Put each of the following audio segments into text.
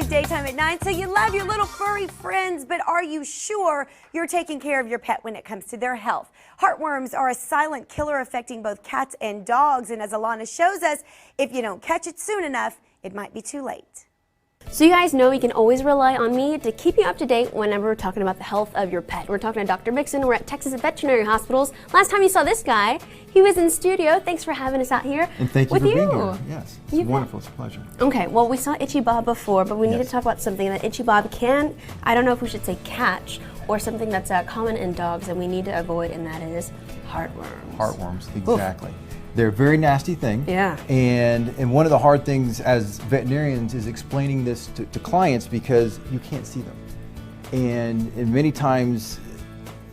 Daytime at 9. So you love your little furry friends, but are you sure you're taking care of your pet when it comes to their health? Heartworms are a silent killer affecting both cats and dogs. And as Alana shows us, if you don't catch it soon enough, it might be too late. So you guys know you can always rely on me to keep you up to date whenever we're talking about the health of your pet. We're talking to Dr. Mixon. We're at Texas Veterinary Hospitals. Last time you saw this guy, he was in studio. Thanks for having us out here. And thank you for being here. Yes, it's wonderful. It's a pleasure. Okay, well, we saw Itchy Bob before, but we need to talk about something that Itchy Bob can, I don't know if we should say catch, or something that's common in dogs and we need to avoid, and that is heartworms. Heartworms, exactly. Oof. They're a very nasty thing. Yeah. And one of the hard things as veterinarians is explaining this to clients because you can't see them. And many times,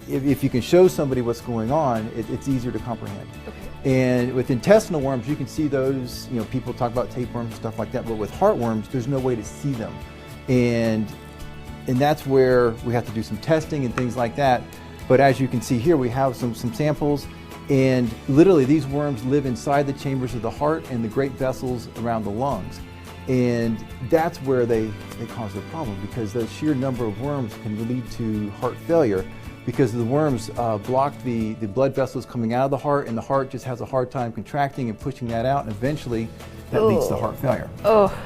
if you can show somebody what's going on, it's easier to comprehend. Okay. And with intestinal worms, you can see those, you know, people talk about tapeworms and stuff like that, but with heartworms, there's no way to see them. And that's where we have to do some testing and things like that. But as you can see here, we have some samples. And literally these worms live inside the chambers of the heart and the great vessels around the lungs. And that's where they cause their problem, because the sheer number of worms can lead to heart failure because the worms block the blood vessels coming out of the heart, and the heart just has a hard time contracting and pushing that out, and eventually that leads to heart failure.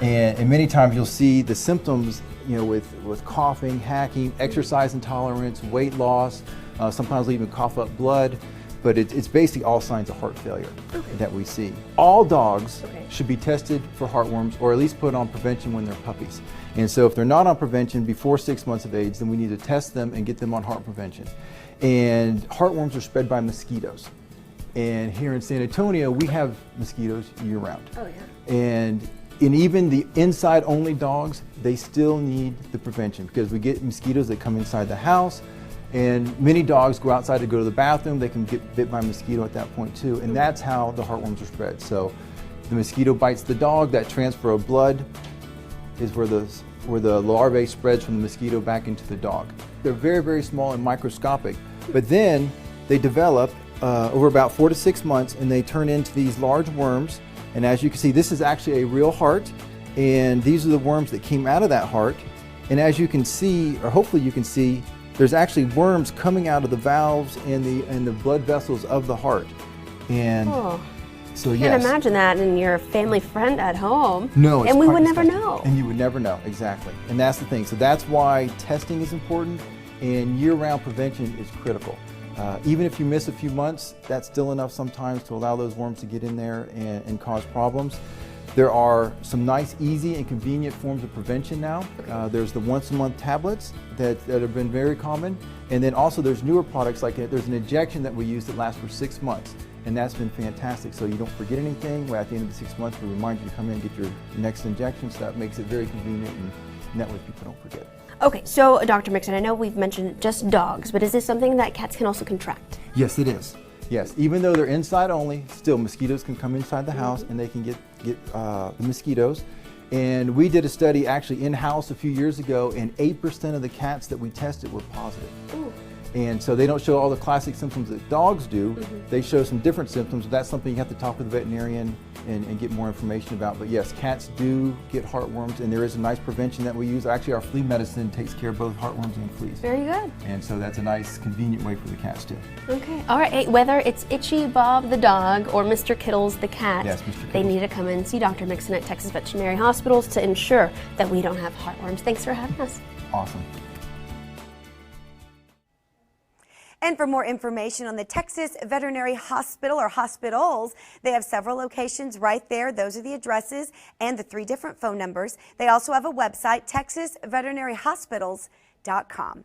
And many times you'll see the symptoms, you know, with coughing, hacking, exercise intolerance, weight loss, sometimes even cough up blood. But it's basically all signs of heart failure that we see. All dogs should be tested for heartworms, or at least put on prevention when they're puppies. And so if they're not on prevention before 6 months of age, then we need to test them and get them on heart prevention. And heartworms are spread by mosquitoes. And here in San Antonio, we have mosquitoes year round. Oh, yeah. And even the inside only dogs, they still need the prevention, because we get mosquitoes that come inside the house. And many dogs go outside to go to the bathroom. They can get bit by a mosquito at that point too. And that's how the heartworms are spread. So the mosquito bites the dog, that transfer of blood is where the larvae spreads from the mosquito back into the dog. They're very, very small and microscopic. But then they develop over about 4 to 6 months, and they turn into these large worms. And as you can see, this is actually a real heart. And these are the worms that came out of that heart. And as you can see, or hopefully you can see, there's actually worms coming out of the valves and the blood vessels of the heart. And so yes. Can't imagine that in your family friend at home. No, it's and we would disgusting. never know. And you would never know, exactly. And that's the thing. So that's why testing is important, and year-round prevention is critical. Even if you miss a few months, that's still enough sometimes to allow those worms to get in there and cause problems. There are some nice, easy, and convenient forms of prevention now. There's the once-a-month tablets that have been very common. And then also there's newer products, like there's an injection that we use that lasts for 6 months. And that's been fantastic. So you don't forget anything. At the end of the 6 months, we remind you to come in and get your next injection. So that makes it very convenient, and that way people don't forget. Okay, so Dr. Mixon, I know we've mentioned just dogs, but is this something that cats can also contract? Yes, it is. Yes, even though they're inside only, still mosquitoes can come inside the house and they can get the mosquitoes. And we did a study actually in-house a few years ago, and 8% of the cats that we tested were positive. Ooh. And so they don't show all the classic symptoms that dogs do. They show some different symptoms. That's something you have to talk with the veterinarian and get more information about. But yes, cats do get heartworms, and there is a nice prevention that we use. Actually, our flea medicine takes care of both heartworms and fleas. Very good. And so that's a nice, convenient way for the cats too. Okay. All right. Hey, whether it's Itchy Bob the dog or Mr. Kittles the cat, yes, Mr. Kittles, they need to come and see Dr. Mixon at Texas Veterinary Hospitals to ensure that we don't have heartworms. Thanks for having us. Awesome. And for more information on the Texas Veterinary Hospital or hospitals, they have several locations right there. Those are the addresses and the 3 different phone numbers. They also have a website, texasveterinaryhospitals.com.